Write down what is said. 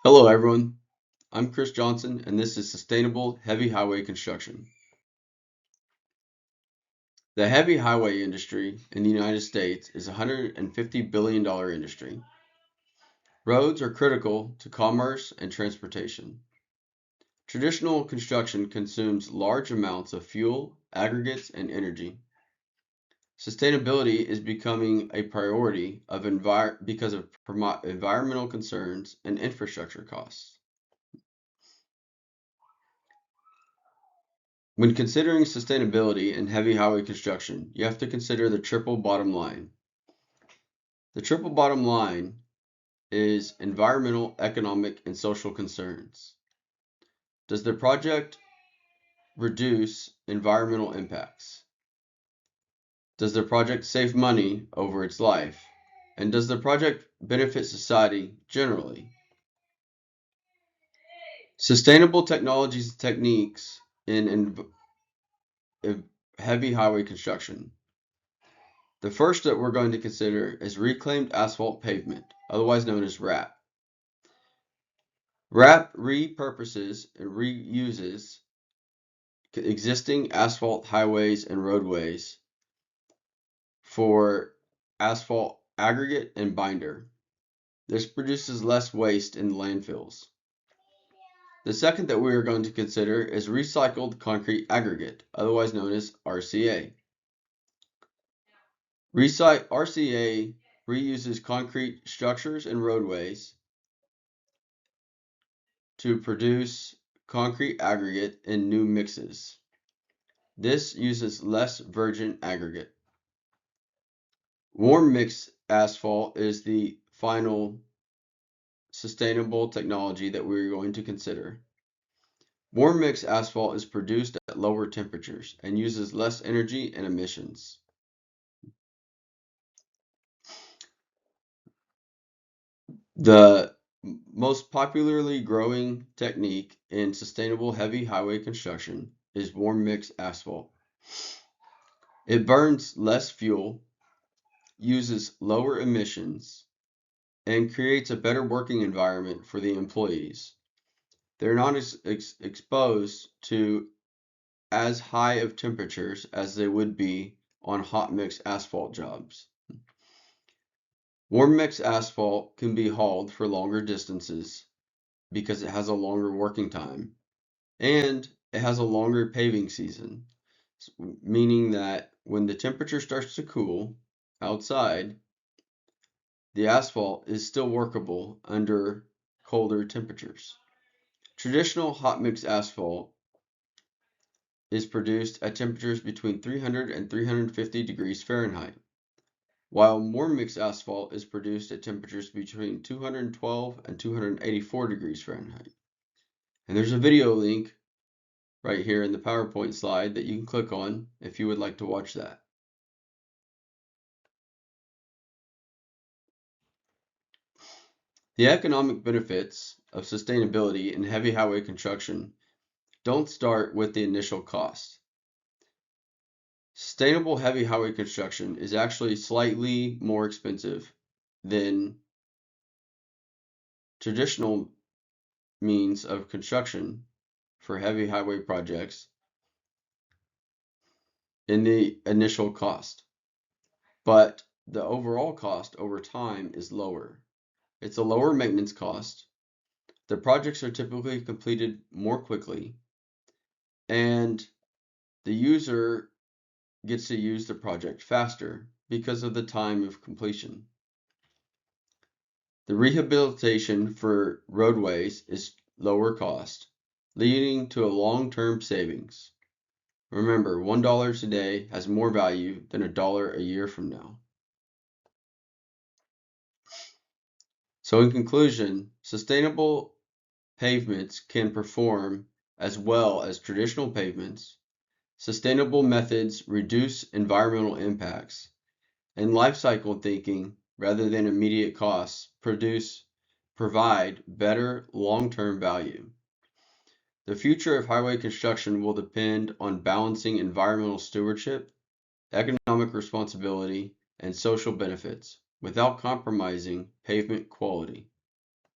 Hello everyone, I'm Chris Johnson and this is Sustainable Heavy Highway Construction. The heavy highway industry in the United States is a $150 billion industry. Roads are critical to commerce and transportation. Traditional construction consumes large amounts of fuel, aggregates, and energy. Sustainability is becoming a priority because of environmental concerns and infrastructure costs. When considering sustainability in heavy highway construction, you have to consider the triple bottom line. The triple bottom line is environmental, economic, and social concerns. Does the project reduce environmental impacts? Does the project save money over its life? And does the project benefit society generally? Sustainable technologies and techniques in heavy highway construction. The first that we're going to consider is reclaimed asphalt pavement, otherwise known as RAP. RAP repurposes and reuses existing asphalt highways and roadways for asphalt aggregate and binder. This produces less waste in landfills. The second that we are going to consider is recycled concrete aggregate, otherwise known as RCA. RCA reuses concrete structures and roadways to produce concrete aggregate in new mixes. This uses less virgin aggregate. Warm mix asphalt is the final sustainable technology that we're going to consider. Warm mix asphalt is produced at lower temperatures and uses less energy and emissions. The most popularly growing technique in sustainable heavy highway construction is warm mix asphalt. It burns less fuel, uses lower emissions, and creates a better working environment for the employees. They're not exposed to as high of temperatures as they would be on hot mix asphalt jobs. Warm mix asphalt can be hauled for longer distances because it has a longer working time and it has a longer paving season, meaning that when the temperature starts to cool outside, the asphalt is still workable under colder temperatures. Traditional hot mix asphalt is produced at temperatures between 300 and 350 degrees Fahrenheit, while warm mix asphalt is produced at temperatures between 212 and 284 degrees Fahrenheit. And there's a video link right here in the PowerPoint slide that you can click on if you would like to watch that. The economic benefits of sustainability in heavy highway construction don't start with the initial cost. Sustainable heavy highway construction is actually slightly more expensive than traditional means of construction for heavy highway projects in the initial cost. But the overall cost over time is lower. It's a lower maintenance cost. The projects are typically completed more quickly, and the user gets to use the project faster because of the time of completion. The rehabilitation for roadways is lower cost, leading to a long-term savings. Remember, $1 today has more value than $1 a year from now. So in conclusion, sustainable pavements can perform as well as traditional pavements. Sustainable methods reduce environmental impacts, and life cycle thinking rather than immediate costs provide better long-term value. The future of highway construction will depend on balancing environmental stewardship, economic responsibility, and social benefits without compromising pavement quality.